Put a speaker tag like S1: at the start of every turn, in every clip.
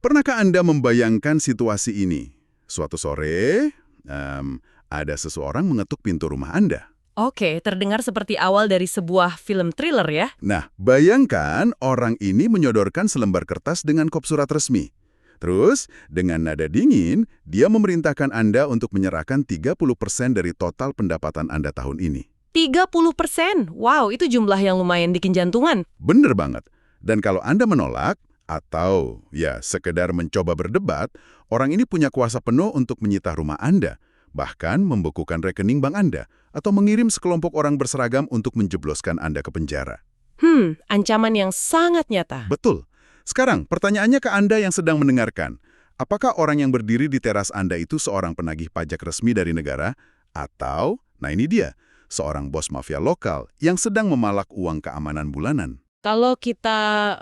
S1: Pernahkah Anda membayangkan situasi ini? Suatu sore, ada seseorang mengetuk pintu rumah Anda.
S2: Oke, terdengar seperti awal dari sebuah film thriller ya.
S1: Nah, bayangkan orang ini menyodorkan selembar kertas dengan kop surat resmi. Terus, dengan nada dingin, dia memerintahkan Anda untuk menyerahkan 30% dari total pendapatan Anda tahun ini.
S2: 30%? Wow, itu jumlah yang lumayan bikin jantungan.
S1: Bener banget. Dan kalau Anda menolak, atau ya sekedar mencoba berdebat, orang ini punya kuasa penuh untuk menyita rumah Anda, bahkan membekukan rekening bank Anda, atau mengirim sekelompok orang berseragam untuk menjebloskan Anda ke penjara.
S2: Ancaman yang sangat nyata.
S1: Betul. Sekarang, pertanyaannya ke Anda yang sedang mendengarkan. Apakah orang yang berdiri di teras Anda itu seorang penagih pajak resmi dari negara? Atau, nah ini dia, seorang bos mafia lokal yang sedang memalak uang keamanan bulanan?
S2: Kalau kita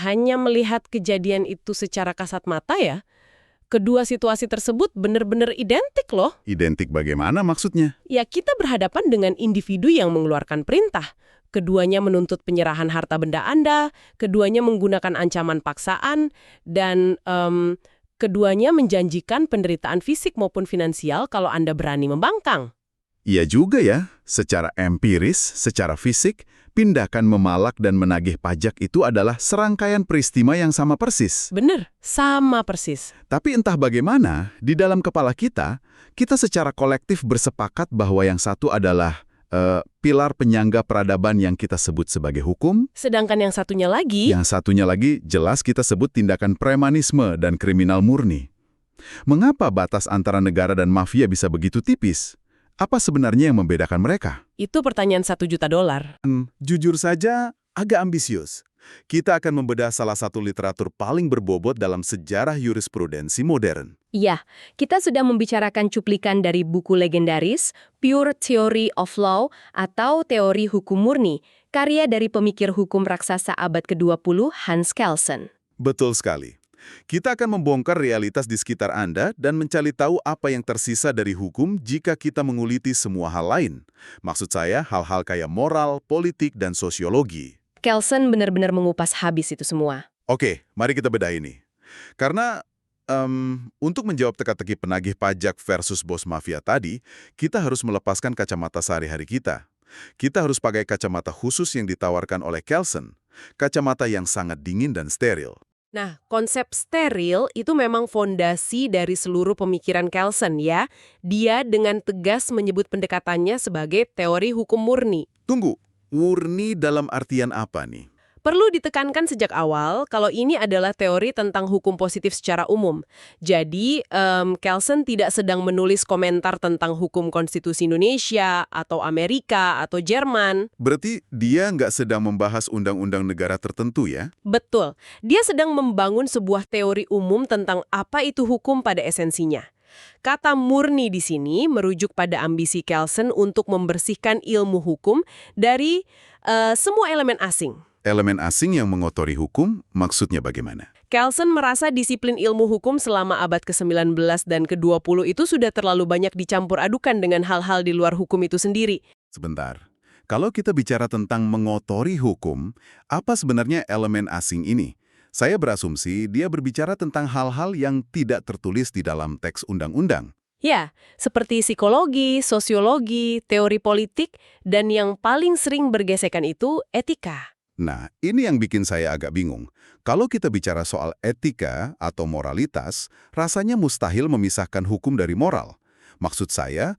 S2: hanya melihat kejadian itu secara kasat mata ya, kedua situasi tersebut benar-benar identik loh.
S1: Identik bagaimana maksudnya?
S2: Ya, kita berhadapan dengan individu yang mengeluarkan perintah. Keduanya menuntut penyerahan harta benda Anda, keduanya menggunakan ancaman paksaan, dan keduanya menjanjikan penderitaan fisik maupun finansial kalau Anda berani membangkang.
S1: Iya juga ya, secara empiris, secara fisik, tindakan memalak dan menagih pajak itu adalah serangkaian peristiwa yang sama persis.
S2: Bener, sama persis.
S1: Tapi entah bagaimana, di dalam kepala kita secara kolektif bersepakat bahwa yang satu adalah pilar penyangga peradaban yang kita sebut sebagai hukum.
S2: Sedangkan yang satunya lagi...
S1: Yang satunya lagi jelas kita sebut tindakan premanisme dan kriminal murni. Mengapa batas antara negara dan mafia bisa begitu tipis? Apa sebenarnya yang membedakan mereka?
S2: Itu pertanyaan $1 juta.
S1: Jujur saja, agak ambisius. Kita akan membedah salah satu literatur paling berbobot dalam sejarah jurisprudensi modern.
S3: Iya, kita sudah membicarakan cuplikan dari buku legendaris Pure Theory of Law atau Teori Hukum Murni, karya dari pemikir hukum raksasa abad ke-20 Hans Kelsen.
S1: Betul sekali. Kita akan membongkar realitas di sekitar Anda dan mencari tahu apa yang tersisa dari hukum jika kita menguliti semua hal lain. Maksud saya, hal-hal kayak moral, politik, dan sosiologi.
S3: Kelsen benar-benar mengupas habis itu semua.
S1: Oke, mari kita bedah ini. Karena untuk menjawab teka-teki penagih pajak versus bos mafia tadi, kita harus melepaskan kacamata sehari-hari kita. Kita harus pakai kacamata khusus yang ditawarkan oleh Kelsen, kacamata yang sangat dingin dan steril.
S2: Nah, konsep steril itu memang fondasi dari seluruh pemikiran Kelsen ya. Dia dengan tegas menyebut pendekatannya sebagai teori hukum murni.
S1: Tunggu, murni dalam artian apa nih?
S2: Perlu ditekankan sejak awal kalau ini adalah teori tentang hukum positif secara umum. Jadi, Kelsen tidak sedang menulis komentar tentang hukum konstitusi Indonesia, atau Amerika, atau Jerman.
S1: Berarti dia nggak sedang membahas undang-undang negara tertentu ya?
S2: Betul. Dia sedang membangun sebuah teori umum tentang apa itu hukum pada esensinya. Kata murni di sini merujuk pada ambisi Kelsen untuk membersihkan ilmu hukum dari semua elemen asing.
S1: Elemen asing yang mengotori hukum, maksudnya bagaimana?
S2: Kelsen merasa disiplin ilmu hukum selama abad ke-19 dan ke-20 itu sudah terlalu banyak dicampur adukan dengan hal-hal di luar hukum itu sendiri.
S1: Sebentar, kalau kita bicara tentang mengotori hukum, apa sebenarnya elemen asing ini? Saya berasumsi dia berbicara tentang hal-hal yang tidak tertulis di dalam teks undang-undang.
S2: Ya, seperti psikologi, sosiologi, teori politik, dan yang paling sering bergesekan itu etika.
S1: Nah, ini yang bikin saya agak bingung. Kalau kita bicara soal etika atau moralitas, rasanya mustahil memisahkan hukum dari moral. Maksud saya,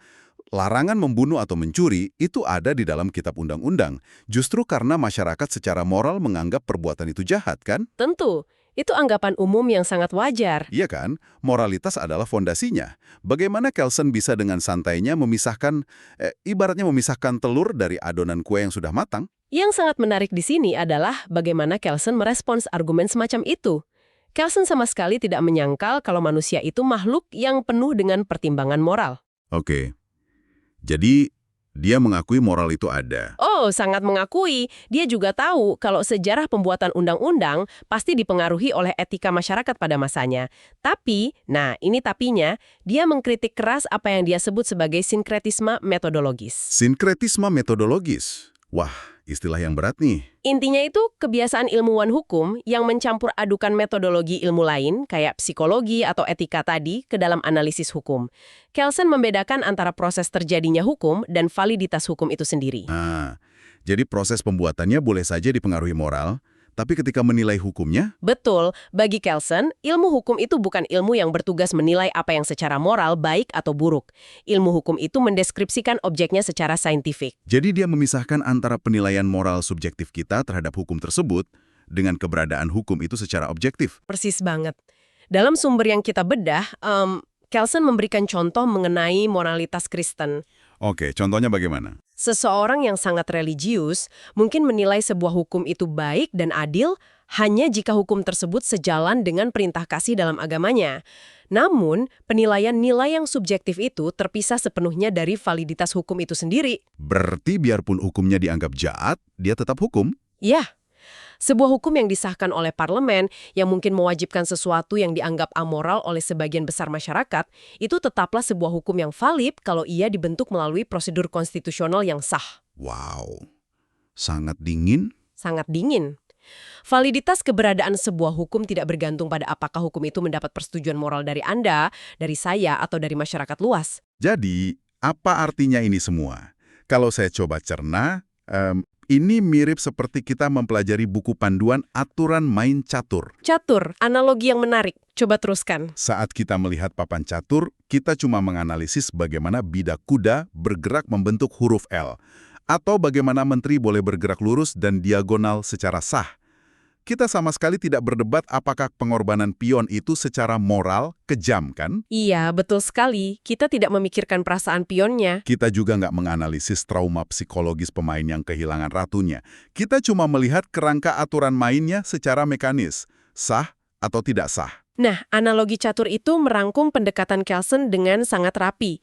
S1: larangan membunuh atau mencuri itu ada di dalam kitab undang-undang, justru karena masyarakat secara moral menganggap perbuatan itu jahat, kan?
S2: Tentu, itu anggapan umum yang sangat wajar.
S1: Iya kan? Moralitas adalah fondasinya. Bagaimana Kelsen bisa dengan santainya memisahkan, ibaratnya memisahkan telur dari adonan kue yang sudah matang?
S2: Yang sangat menarik di sini adalah bagaimana Kelsen merespons argumen semacam itu. Kelsen sama sekali tidak menyangkal kalau manusia itu makhluk yang penuh dengan pertimbangan moral.
S1: Oke. Jadi, dia mengakui moral itu ada.
S2: Oh, sangat mengakui. Dia juga tahu kalau sejarah pembuatan undang-undang pasti dipengaruhi oleh etika masyarakat pada masanya. Tapi, nah ini tapinya, dia mengkritik keras apa yang dia sebut sebagai sinkretisme metodologis.
S1: Sinkretisme metodologis? Wah, istilah yang berat nih.
S2: Intinya itu kebiasaan ilmuwan hukum yang mencampur adukan metodologi ilmu lain, kayak psikologi atau etika tadi, ke dalam analisis hukum. Kelsen membedakan antara proses terjadinya hukum dan validitas hukum itu sendiri.
S1: Nah, jadi proses pembuatannya boleh saja dipengaruhi moral, tapi ketika menilai hukumnya,
S2: Betul, bagi Kelsen, ilmu hukum itu bukan ilmu yang bertugas menilai apa yang secara moral baik atau buruk. Ilmu hukum itu mendeskripsikan objeknya secara saintifik.
S1: jadi dia memisahkan antara penilaian moral subjektif kita terhadap hukum tersebut dengan keberadaan hukum itu secara objektif.
S2: Persis banget. Dalam sumber yang kita bedah, Kelsen memberikan contoh mengenai moralitas Kristen.
S1: Oke, contohnya bagaimana?
S2: Seseorang yang sangat religius mungkin menilai sebuah hukum itu baik dan adil hanya jika hukum tersebut sejalan dengan perintah kasih dalam agamanya. Namun, penilaian nilai yang subjektif itu terpisah sepenuhnya dari validitas hukum itu sendiri.
S1: Berarti biarpun hukumnya dianggap jahat, dia tetap hukum?
S2: Ya, sebuah hukum yang disahkan oleh parlemen yang mungkin mewajibkan sesuatu yang dianggap amoral oleh sebagian besar masyarakat, itu tetaplah sebuah hukum yang valid kalau ia dibentuk melalui prosedur konstitusional yang sah.
S1: Wow, sangat dingin.
S2: Sangat dingin. Validitas keberadaan sebuah hukum tidak bergantung pada apakah hukum itu mendapat persetujuan moral dari Anda, dari saya, atau dari masyarakat luas.
S1: Jadi, apa artinya ini semua? Kalau saya coba cerna, ini mirip seperti kita mempelajari buku panduan aturan main catur.
S2: Catur, analogi yang menarik. Coba teruskan.
S1: Saat kita melihat papan catur, kita cuma menganalisis bagaimana bidak kuda bergerak membentuk huruf L, atau bagaimana menteri boleh bergerak lurus dan diagonal secara sah. Kita sama sekali tidak berdebat apakah pengorbanan pion itu secara moral kejam, kan?
S2: Iya, betul sekali. Kita tidak memikirkan perasaan pionnya.
S1: Kita juga nggak menganalisis trauma psikologis pemain yang kehilangan ratunya. Kita cuma melihat kerangka aturan mainnya secara mekanis, sah atau tidak sah.
S2: Nah, analogi catur itu merangkum pendekatan Kelsen dengan sangat rapi.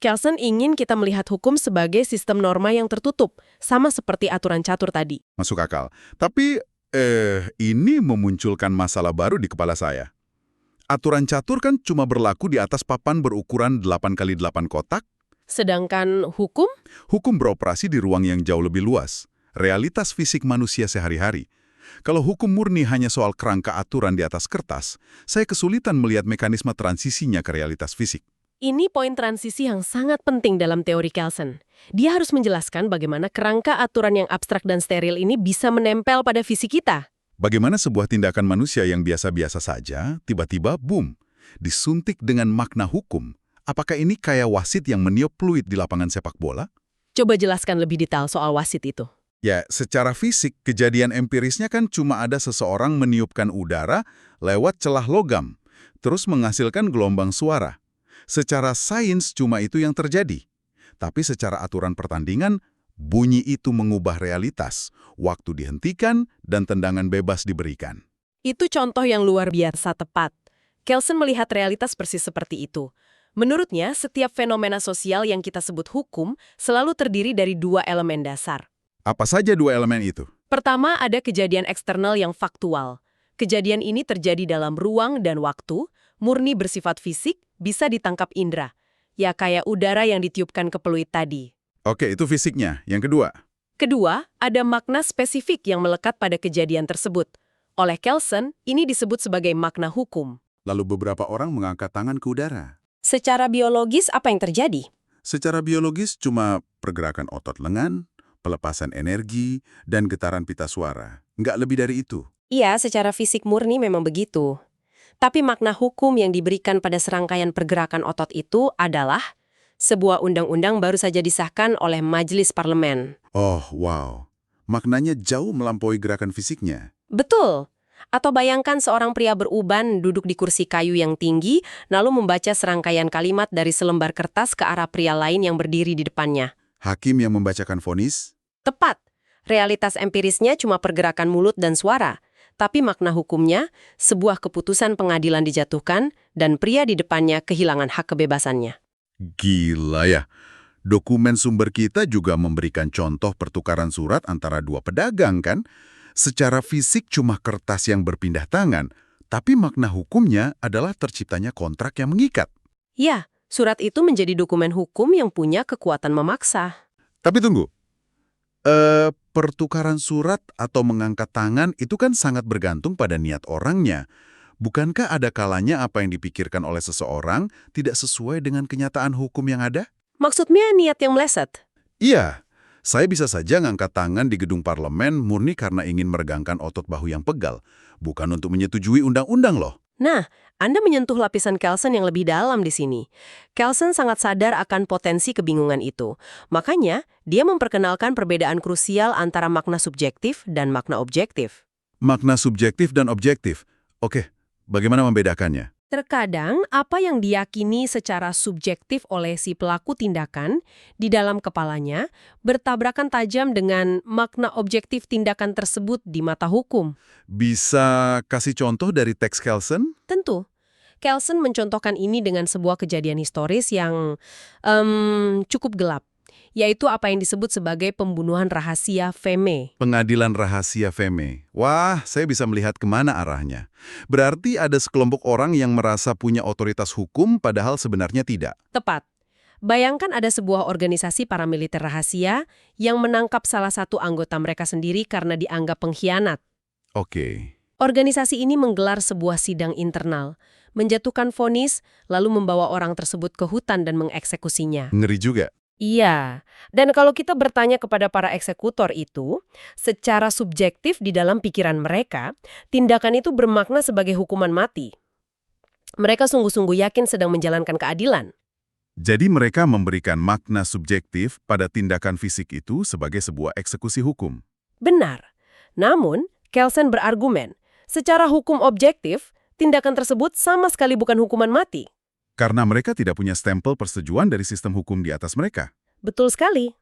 S2: Kelsen ingin kita melihat hukum sebagai sistem norma yang tertutup, sama seperti aturan catur tadi.
S1: Masuk akal. Tapi, ini memunculkan masalah baru di kepala saya. Aturan catur kan cuma berlaku di atas papan berukuran 8x8 kotak.
S2: Sedangkan hukum?
S1: Hukum beroperasi di ruang yang jauh lebih luas. Realitas fisik manusia sehari-hari. Kalau hukum murni hanya soal kerangka aturan di atas kertas, saya kesulitan melihat mekanisme transisinya ke realitas fisik.
S2: Ini poin transisi yang sangat penting dalam teori Kelsen. Dia harus menjelaskan bagaimana kerangka aturan yang abstrak dan steril ini bisa menempel pada fisik kita.
S1: Bagaimana sebuah tindakan manusia yang biasa-biasa saja, tiba-tiba, boom, disuntik dengan makna hukum. Apakah ini kayak wasit yang meniup fluid di lapangan sepak bola?
S2: Coba jelaskan lebih detail soal wasit itu.
S1: Ya, secara fisik, kejadian empirisnya kan cuma ada seseorang meniupkan udara lewat celah logam, terus menghasilkan gelombang suara. Secara sains cuma itu yang terjadi. Tapi secara aturan pertandingan, bunyi itu mengubah realitas, waktu dihentikan, dan tendangan bebas diberikan.
S2: Itu contoh yang luar biasa tepat. Kelsen melihat realitas persis seperti itu. Menurutnya, setiap fenomena sosial yang kita sebut hukum selalu terdiri dari dua elemen dasar.
S1: Apa saja dua elemen itu?
S2: Pertama, ada kejadian eksternal yang faktual. Kejadian ini terjadi dalam ruang dan waktu, murni bersifat fisik, bisa ditangkap indera. Ya kayak udara yang ditiupkan ke peluit tadi.
S1: Oke, itu fisiknya. Yang kedua?
S2: Kedua, ada makna spesifik yang melekat pada kejadian tersebut. Oleh Kelsen, ini disebut sebagai makna hukum.
S1: Lalu beberapa orang mengangkat tangan ke udara.
S2: Secara biologis, apa yang terjadi?
S1: Secara biologis cuma pergerakan otot lengan, pelepasan energi, dan getaran pita suara. Nggak lebih dari itu.
S2: Iya, secara fisik murni memang begitu. Tapi makna hukum yang diberikan pada serangkaian pergerakan otot itu adalah sebuah undang-undang baru saja disahkan oleh Majelis Parlemen.
S1: Oh, wow. Maknanya jauh melampaui gerakan fisiknya.
S2: Betul. Atau bayangkan seorang pria beruban duduk di kursi kayu yang tinggi, lalu membaca serangkaian kalimat dari selembar kertas ke arah pria lain yang berdiri di depannya.
S1: Hakim yang membacakan vonis?
S2: Tepat. Realitas empirisnya cuma pergerakan mulut dan suara. Tapi makna hukumnya, sebuah keputusan pengadilan dijatuhkan dan pria di depannya kehilangan hak kebebasannya.
S1: Gila ya. Dokumen sumber kita juga memberikan contoh pertukaran surat antara dua pedagang kan? Secara fisik cuma kertas yang berpindah tangan, tapi makna hukumnya adalah terciptanya kontrak yang mengikat.
S2: Ya, surat itu menjadi dokumen hukum yang punya kekuatan memaksa.
S1: Tapi tunggu. pertukaran surat atau mengangkat tangan itu kan sangat bergantung pada niat orangnya. Bukankah ada kalanya apa yang dipikirkan oleh seseorang tidak sesuai dengan kenyataan hukum yang ada?
S2: Maksudnya niat yang meleset?
S1: Iya, saya bisa saja ngangkat tangan di gedung parlemen murni karena ingin meregangkan otot bahu yang pegal, bukan untuk menyetujui undang-undang loh.
S2: Nah, Anda menyentuh lapisan Kelsen yang lebih dalam di sini. Kelsen sangat sadar akan potensi kebingungan itu. Makanya, dia memperkenalkan perbedaan krusial antara makna subjektif dan makna objektif.
S1: Makna subjektif dan objektif. Oke, bagaimana membedakannya?
S2: Terkadang, apa yang diyakini secara subjektif oleh si pelaku tindakan di dalam kepalanya bertabrakan tajam dengan makna objektif tindakan tersebut di mata hukum.
S1: Bisa kasih contoh dari teks Kelsen?
S2: Tentu, Kelsen mencontohkan ini dengan sebuah kejadian historis yang cukup gelap, yaitu apa yang disebut sebagai pembunuhan rahasia Feme.
S1: Pengadilan rahasia Feme. Wah, saya bisa melihat kemana arahnya. Berarti ada sekelompok orang yang merasa punya otoritas hukum padahal sebenarnya tidak.
S2: Tepat. Bayangkan ada sebuah organisasi paramiliter rahasia yang menangkap salah satu anggota mereka sendiri karena dianggap pengkhianat.
S1: Oke.
S2: Organisasi ini menggelar sebuah sidang internal, menjatuhkan vonis, lalu membawa orang tersebut ke hutan dan mengeksekusinya.
S1: Ngeri juga.
S2: Iya, dan kalau kita bertanya kepada para eksekutor itu, secara subjektif di dalam pikiran mereka, tindakan itu bermakna sebagai hukuman mati. Mereka sungguh-sungguh yakin sedang menjalankan keadilan.
S1: Jadi mereka memberikan makna subjektif pada tindakan fisik itu sebagai sebuah eksekusi hukum.
S2: Benar. Namun, Kelsen berargumen, secara hukum objektif, tindakan tersebut sama sekali bukan hukuman mati.
S1: Karena mereka tidak punya stempel persetujuan dari sistem hukum di atas mereka.
S2: Betul sekali.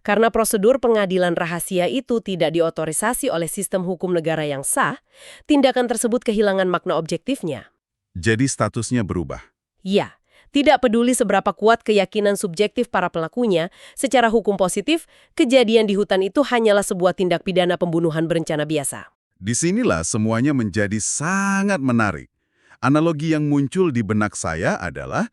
S2: Karena prosedur pengadilan rahasia itu tidak diotorisasi oleh sistem hukum negara yang sah, tindakan tersebut kehilangan makna objektifnya.
S1: Jadi statusnya berubah.
S2: Ya, tidak peduli seberapa kuat keyakinan subjektif para pelakunya, secara hukum positif, kejadian di hutan itu hanyalah sebuah tindak pidana pembunuhan berencana biasa.
S1: Disinilah semuanya menjadi sangat menarik. Analogi yang muncul di benak saya adalah,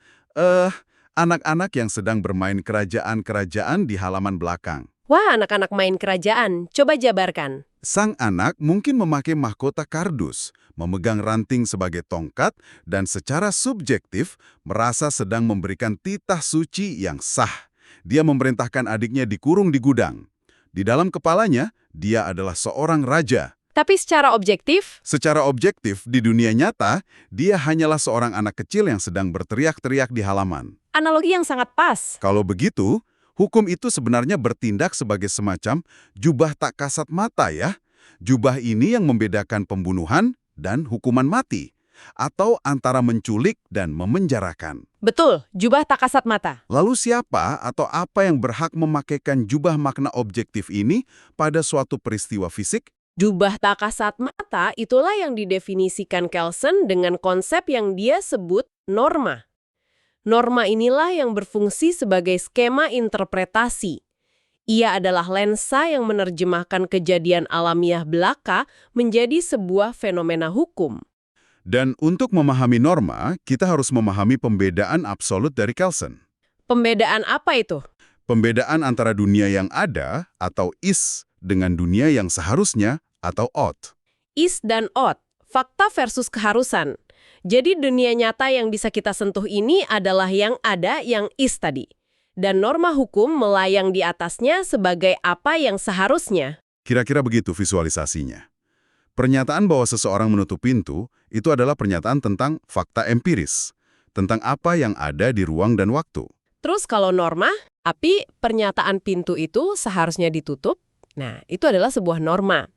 S1: anak-anak yang sedang bermain kerajaan-kerajaan di halaman belakang.
S2: Wah, anak-anak main kerajaan. Coba jabarkan.
S1: Sang anak mungkin memakai mahkota kardus, memegang ranting sebagai tongkat, dan secara subjektif merasa sedang memberikan titah suci yang sah. Dia memerintahkan adiknya dikurung di gudang. Di dalam kepalanya, dia adalah seorang raja.
S2: Tapi secara objektif,
S1: Secara objektif, di dunia nyata, dia hanyalah seorang anak kecil yang sedang berteriak-teriak di halaman.
S2: analogi yang sangat pas.
S1: Kalau begitu, hukum itu sebenarnya bertindak sebagai semacam jubah tak kasat mata ya. Jubah ini yang membedakan pembunuhan dan hukuman mati, atau antara menculik dan memenjarakan.
S2: Betul, jubah tak kasat mata.
S1: Lalu siapa atau apa yang berhak memakaikan jubah makna objektif ini pada suatu peristiwa fisik?
S2: Jubah tak kasat mata itulah yang didefinisikan Kelsen dengan konsep yang dia sebut norma. Norma inilah yang berfungsi sebagai skema interpretasi. Ia adalah lensa yang menerjemahkan kejadian alamiah belaka menjadi sebuah fenomena hukum.
S1: Dan untuk memahami norma, kita harus memahami pembedaan absolut dari Kelsen.
S2: Pembedaan apa itu?
S1: Pembedaan antara dunia yang ada atau is dengan dunia yang seharusnya atau ought.
S2: Is dan ought, fakta versus keharusan. Jadi dunia nyata yang bisa kita sentuh ini adalah yang ada, yang is tadi. Dan norma hukum melayang di atasnya sebagai apa yang seharusnya.
S1: Kira-kira begitu visualisasinya. Pernyataan bahwa seseorang menutup pintu itu adalah pernyataan tentang fakta empiris, tentang apa yang ada di ruang dan waktu.
S2: Terus kalau norma, pernyataan pintu itu seharusnya ditutup. Nah, itu adalah sebuah norma.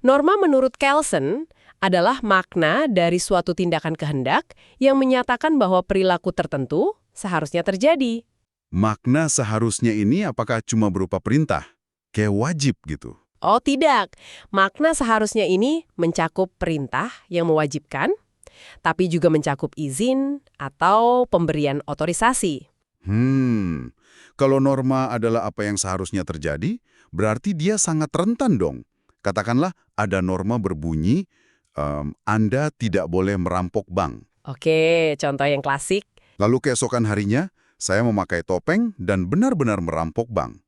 S2: Norma menurut Kelsen adalah makna dari suatu tindakan kehendak yang menyatakan bahwa perilaku tertentu seharusnya terjadi.
S1: Makna seharusnya ini apakah cuma berupa perintah? Kayak wajib gitu.
S2: Oh tidak, makna seharusnya ini mencakup perintah yang mewajibkan, tapi juga mencakup izin atau pemberian otorisasi.
S1: Kalau norma adalah apa yang seharusnya terjadi, berarti dia sangat rentan dong. Katakanlah ada norma berbunyi, Anda tidak boleh merampok bank.
S2: Oke, contoh yang klasik.
S1: Lalu keesokan harinya, saya memakai topeng dan benar-benar merampok bank.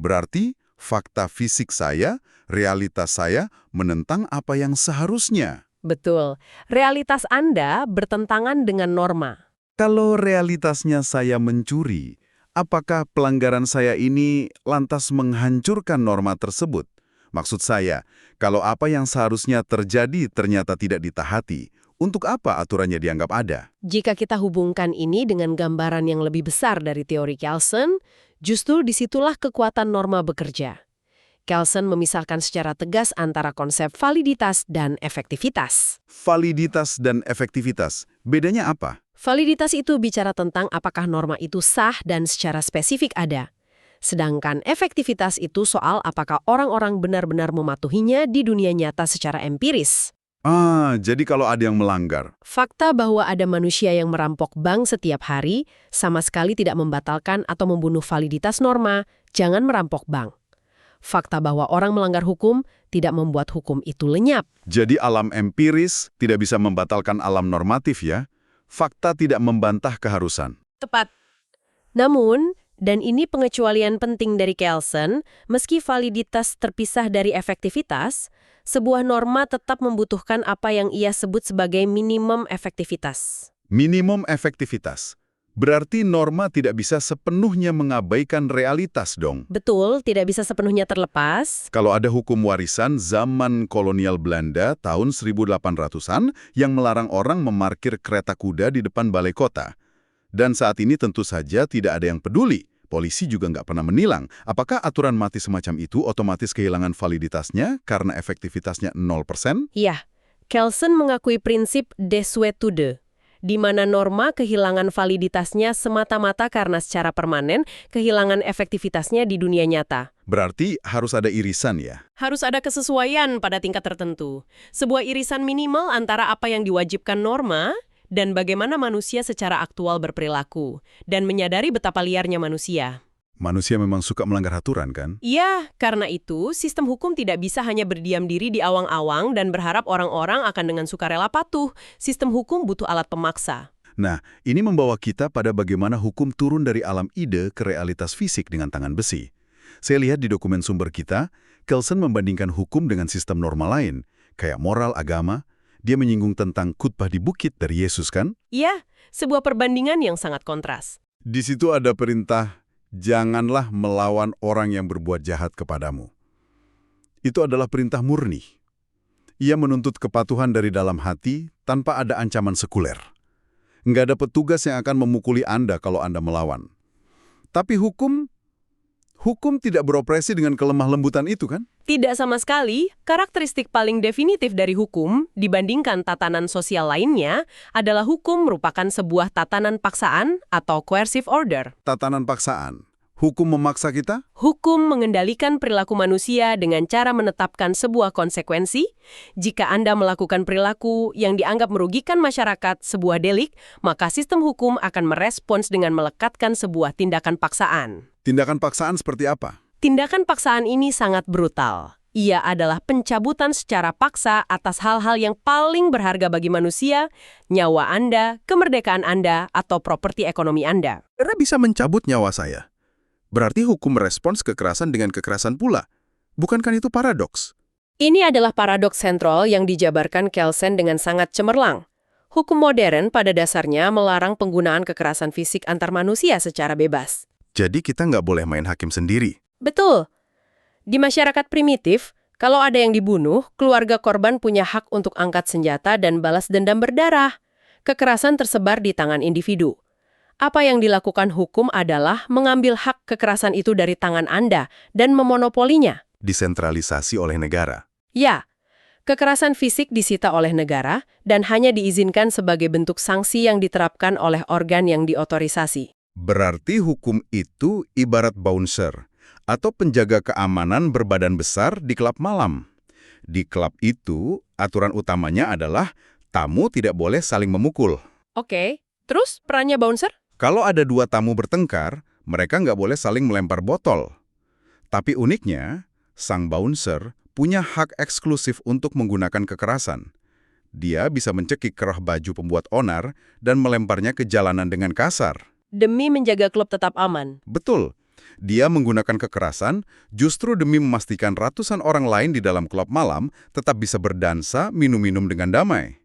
S1: Berarti Fakta fisik saya, realitas saya menentang apa yang seharusnya.
S2: Betul. Realitas Anda bertentangan dengan norma.
S1: Kalau realitasnya saya mencuri, apakah pelanggaran saya ini lantas menghancurkan norma tersebut? Maksud saya, kalau apa yang seharusnya terjadi ternyata tidak ditaati, untuk apa aturannya dianggap ada?
S2: Jika kita hubungkan ini dengan gambaran yang lebih besar dari teori Kelsen, justru disitulah kekuatan norma bekerja. Kelsen memisahkan secara tegas antara konsep validitas dan efektivitas.
S1: Validitas dan efektivitas, bedanya apa?
S2: Validitas itu bicara tentang apakah norma itu sah dan secara spesifik ada. Sedangkan efektivitas itu soal apakah orang-orang benar-benar mematuhinya di dunia nyata secara empiris.
S1: Jadi kalau ada yang melanggar.
S2: Fakta bahwa ada manusia yang merampok bank setiap hari sama sekali tidak membatalkan atau membunuh validitas norma, jangan merampok bank. Fakta bahwa orang melanggar hukum tidak membuat hukum itu lenyap.
S1: Jadi alam empiris tidak bisa membatalkan alam normatif ya? Fakta tidak membantah keharusan.
S2: Tepat. Namun, dan ini pengecualian penting dari Kelsen, meski validitas terpisah dari efektivitas, sebuah norma tetap membutuhkan apa yang ia sebut sebagai minimum efektivitas.
S1: Minimum efektivitas. Berarti norma tidak bisa sepenuhnya mengabaikan realitas dong.
S2: Betul, tidak bisa sepenuhnya terlepas.
S1: Kalau ada hukum warisan zaman kolonial Belanda tahun 1800-an yang melarang orang memarkir kereta kuda di depan balai kota. Dan saat ini tentu saja tidak ada yang peduli. Polisi juga nggak pernah menilang. Apakah aturan mati semacam itu otomatis kehilangan validitasnya karena efektivitasnya 0%?
S2: Iya, Kelsen mengakui prinsip desuetude, di mana norma kehilangan validitasnya semata-mata karena secara permanen kehilangan efektivitasnya di dunia nyata.
S1: Berarti harus ada irisan ya?
S2: Harus ada kesesuaian pada tingkat tertentu. Sebuah irisan minimal antara apa yang diwajibkan norma dan bagaimana manusia secara aktual berperilaku, dan menyadari betapa liarnya manusia.
S1: Manusia memang suka melanggar aturan kan?
S2: Iya, karena itu sistem hukum tidak bisa hanya berdiam diri di awang-awang dan berharap orang-orang akan dengan sukarela patuh. Sistem hukum butuh alat pemaksa.
S1: Nah, ini membawa kita pada bagaimana hukum turun dari alam ide ke realitas fisik dengan tangan besi. Saya lihat di dokumen sumber kita, Kelsen membandingkan hukum dengan sistem norma lain, kayak moral agama. Dia menyinggung tentang khutbah di bukit dari Yesus kan?
S2: Iya, sebuah perbandingan yang sangat kontras.
S1: Di situ ada perintah, janganlah melawan orang yang berbuat jahat kepadamu. Itu adalah perintah murni. Ia menuntut kepatuhan dari dalam hati tanpa ada ancaman sekuler. Nggak ada petugas yang akan memukuli Anda kalau Anda melawan. Tapi hukum tidak beroperasi dengan kelemah lembutan itu kan?
S2: Tidak sama sekali. Karakteristik paling definitif dari hukum dibandingkan tatanan sosial lainnya adalah hukum merupakan sebuah tatanan paksaan atau coercive order.
S1: Tatanan paksaan. Hukum memaksa kita?
S2: Hukum mengendalikan perilaku manusia dengan cara menetapkan sebuah konsekuensi. Jika Anda melakukan perilaku yang dianggap merugikan masyarakat, sebuah delik, maka sistem hukum akan merespons dengan melekatkan sebuah tindakan paksaan.
S1: Tindakan paksaan seperti apa?
S2: Tindakan paksaan ini sangat brutal. Ia adalah pencabutan secara paksa atas hal-hal yang paling berharga bagi manusia, nyawa Anda, kemerdekaan Anda, atau properti ekonomi Anda.
S1: Karena bisa mencabut nyawa saya. Berarti hukum merespons kekerasan dengan kekerasan pula. Bukankah itu paradoks?
S2: Ini adalah paradoks sentral yang dijabarkan Kelsen dengan sangat cemerlang. Hukum modern pada dasarnya melarang penggunaan kekerasan fisik antar manusia secara bebas.
S1: Jadi kita nggak boleh main hakim sendiri.
S2: Betul. Di masyarakat primitif, kalau ada yang dibunuh, keluarga korban punya hak untuk angkat senjata dan balas dendam berdarah. Kekerasan tersebar di tangan individu. Apa yang dilakukan hukum adalah mengambil hak kekerasan itu dari tangan Anda dan memonopolinya.
S1: Disentralisasi oleh negara.
S2: Ya, kekerasan fisik disita oleh negara dan hanya diizinkan sebagai bentuk sanksi yang diterapkan oleh organ yang diotorisasi.
S1: Berarti hukum itu ibarat bouncer atau penjaga keamanan berbadan besar di klub malam. Di klub itu, aturan utamanya adalah tamu tidak boleh saling memukul.
S2: Oke, terus perannya bouncer?
S1: Kalau ada dua tamu bertengkar, mereka nggak boleh saling melempar botol. Tapi uniknya, sang bouncer punya hak eksklusif untuk menggunakan kekerasan. Dia bisa mencekik kerah baju pembuat onar dan melemparnya ke jalanan dengan kasar.
S2: Demi menjaga klub tetap aman.
S1: Betul. Dia menggunakan kekerasan justru demi memastikan ratusan orang lain di dalam klub malam tetap bisa berdansa, minum-minum dengan damai.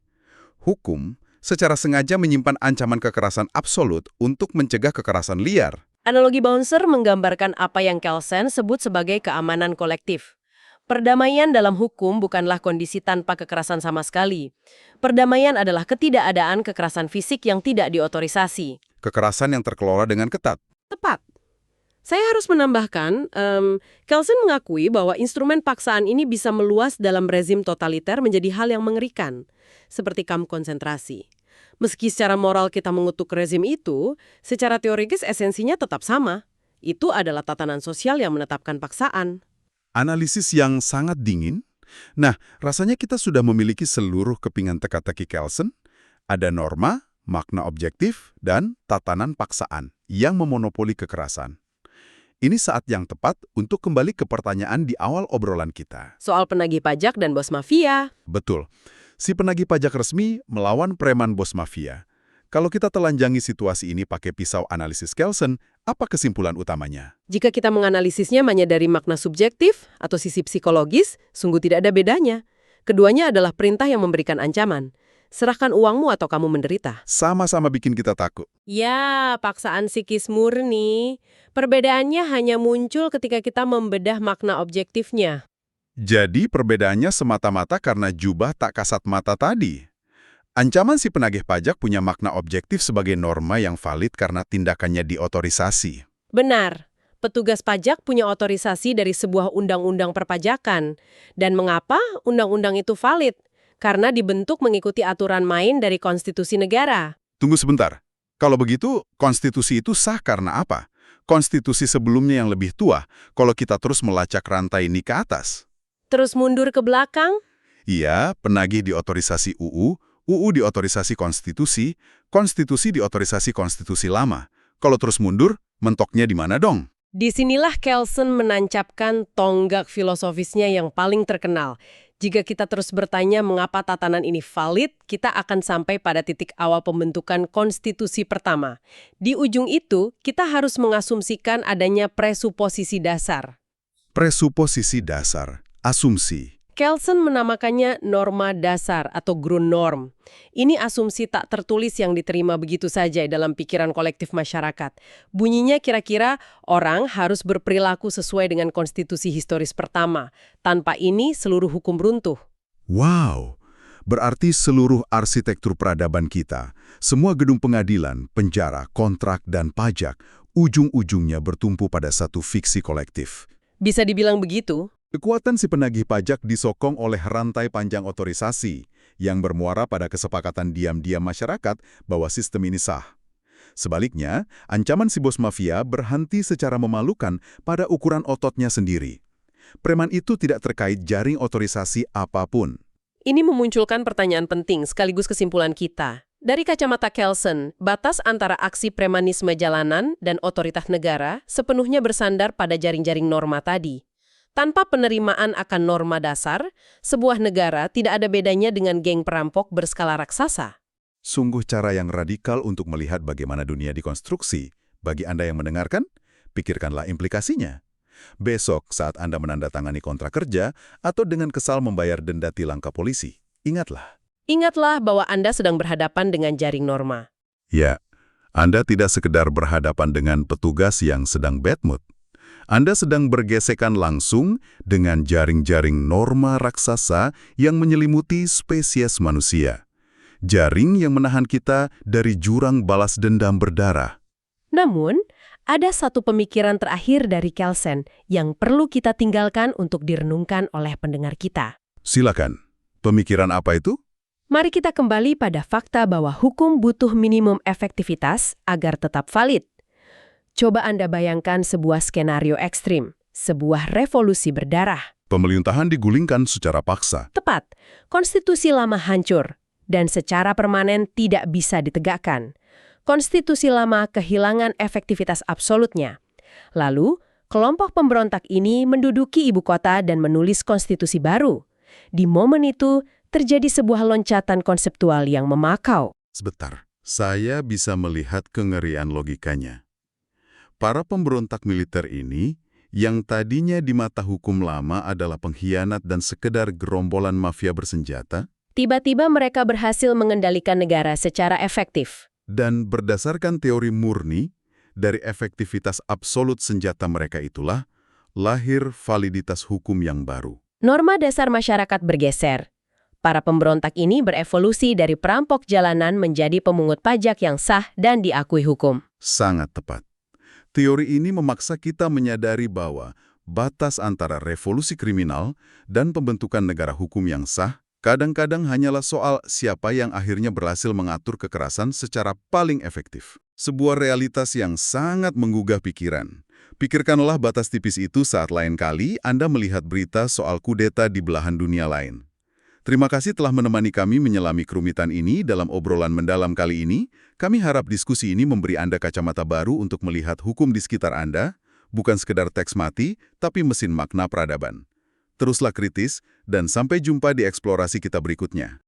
S1: Hukum secara sengaja menyimpan ancaman kekerasan absolut untuk mencegah kekerasan liar.
S2: Analogi bouncer menggambarkan apa yang Kelsen sebut sebagai keamanan kolektif. Perdamaian dalam hukum bukanlah kondisi tanpa kekerasan sama sekali. Perdamaian adalah ketidakadaan kekerasan fisik yang tidak diotorisasi.
S1: Kekerasan yang terkelola dengan ketat.
S2: Tepat. Saya harus menambahkan, Kelsen mengakui bahwa instrumen paksaan ini bisa meluas dalam rezim totaliter menjadi hal yang mengerikan, seperti kamp konsentrasi. Meski secara moral kita mengutuk rezim itu, secara teoritis esensinya tetap sama. Itu adalah tatanan sosial yang menetapkan paksaan.
S1: Analisis yang sangat dingin. Nah, rasanya kita sudah memiliki seluruh kepingan teka-teki Kelsen. Ada norma, makna objektif, dan tatanan paksaan yang memonopoli kekerasan. Ini saat yang tepat untuk kembali ke pertanyaan di awal obrolan kita.
S2: Soal penagih pajak dan bos mafia.
S1: Betul. Si penagih pajak resmi melawan preman bos mafia. Kalau kita telanjangi situasi ini pakai pisau analisis Kelsen, apa kesimpulan utamanya?
S2: Jika kita menganalisisnya hanya dari makna subjektif atau sisi psikologis, sungguh tidak ada bedanya. Keduanya adalah perintah yang memberikan ancaman. Serahkan uangmu atau kamu menderita.
S1: Sama-sama bikin kita takut.
S2: Ya, paksaan psikis murni. Perbedaannya hanya muncul ketika kita membedah makna objektifnya.
S1: Jadi perbedaannya semata-mata karena jubah tak kasat mata tadi. Ancaman si penagih pajak punya makna objektif sebagai norma yang valid karena tindakannya diotorisasi.
S2: Benar. Petugas pajak punya otorisasi dari sebuah undang-undang perpajakan. Dan mengapa undang-undang itu valid? Karena dibentuk mengikuti aturan main dari konstitusi negara.
S1: Tunggu sebentar. Kalau begitu, konstitusi itu sah karena apa? Konstitusi sebelumnya yang lebih tua, kalau kita terus melacak rantai ini ke atas.
S2: Terus mundur ke belakang?
S1: Iya, penagih diotorisasi UU diotorisasi konstitusi, konstitusi diotorisasi konstitusi lama. Kalau terus mundur, mentoknya di mana dong?
S2: Disinilah Kelsen menancapkan tonggak filosofisnya yang paling terkenal. Jika kita terus bertanya mengapa tatanan ini valid, kita akan sampai pada titik awal pembentukan konstitusi pertama. Di ujung itu, kita harus mengasumsikan adanya presuposisi dasar.
S1: Presuposisi dasar, asumsi.
S2: Kelsen menamakannya norma dasar atau Grundnorm. Ini asumsi tak tertulis yang diterima begitu saja dalam pikiran kolektif masyarakat. Bunyinya kira-kira orang harus berperilaku sesuai dengan konstitusi historis pertama. Tanpa ini seluruh hukum runtuh.
S1: Wow, berarti seluruh arsitektur peradaban kita, semua gedung pengadilan, penjara, kontrak, dan pajak, ujung-ujungnya bertumpu pada satu fiksi kolektif.
S2: Bisa dibilang begitu?
S1: Kekuatan si penagih pajak disokong oleh rantai panjang otorisasi yang bermuara pada kesepakatan diam-diam masyarakat bahwa sistem ini sah. Sebaliknya, ancaman si bos mafia berhenti secara memalukan pada ukuran ototnya sendiri. Preman itu tidak terkait jaring otorisasi apapun.
S2: Ini memunculkan pertanyaan penting sekaligus kesimpulan kita. Dari kacamata Kelsen, batas antara aksi premanisme jalanan dan otoritas negara sepenuhnya bersandar pada jaring-jaring norma tadi. Tanpa penerimaan akan norma dasar, sebuah negara tidak ada bedanya dengan geng perampok berskala raksasa.
S1: Sungguh cara yang radikal untuk melihat bagaimana dunia dikonstruksi. Bagi Anda yang mendengarkan, pikirkanlah implikasinya. Besok saat Anda menandatangani kontrak kerja atau dengan kesal membayar denda tilang ke polisi, ingatlah.
S2: Ingatlah bahwa Anda sedang berhadapan dengan jaring norma.
S1: Ya, Anda tidak sekedar berhadapan dengan petugas yang sedang bad mood. Anda sedang bergesekan langsung dengan jaring-jaring norma raksasa yang menyelimuti spesies manusia. Jaring yang menahan kita dari jurang balas dendam berdarah.
S2: Namun, ada satu pemikiran terakhir dari Kelsen yang perlu kita tinggalkan untuk direnungkan oleh pendengar kita.
S1: Silakan. Pemikiran apa itu?
S2: Mari kita kembali pada fakta bahwa hukum butuh minimum efektivitas agar tetap valid. Coba Anda bayangkan sebuah skenario ekstrim, sebuah revolusi berdarah.
S1: Pemerintahan digulingkan secara paksa.
S2: Tepat, konstitusi lama hancur dan secara permanen tidak bisa ditegakkan. Konstitusi lama kehilangan efektivitas absolutnya. Lalu, kelompok pemberontak ini menduduki ibu kota dan menulis konstitusi baru. Di momen itu, terjadi sebuah loncatan konseptual yang memakau.
S1: Sebentar, saya bisa melihat kengerian logikanya. Para pemberontak militer ini, yang tadinya di mata hukum lama adalah pengkhianat dan sekedar gerombolan mafia bersenjata,
S3: Tiba-tiba mereka berhasil mengendalikan negara secara efektif.
S1: dan berdasarkan teori murni, dari efektivitas absolut senjata mereka itulah, lahir validitas hukum yang baru.
S3: Norma dasar masyarakat bergeser. Para pemberontak ini berevolusi dari perampok jalanan menjadi pemungut pajak yang sah dan diakui hukum.
S1: Sangat tepat. Teori ini memaksa kita menyadari bahwa batas antara revolusi kriminal dan pembentukan negara hukum yang sah kadang-kadang hanyalah soal siapa yang akhirnya berhasil mengatur kekerasan secara paling efektif. Sebuah realitas yang sangat menggugah pikiran. Pikirkanlah batas tipis itu saat lain kali Anda melihat berita soal kudeta di belahan dunia lain. Terima kasih telah menemani kami menyelami kerumitan ini dalam obrolan mendalam kali ini. Kami harap diskusi ini memberi Anda kacamata baru untuk melihat hukum di sekitar Anda, bukan sekedar teks mati, tapi mesin makna peradaban. Teruslah kritis, dan sampai jumpa di eksplorasi kita berikutnya.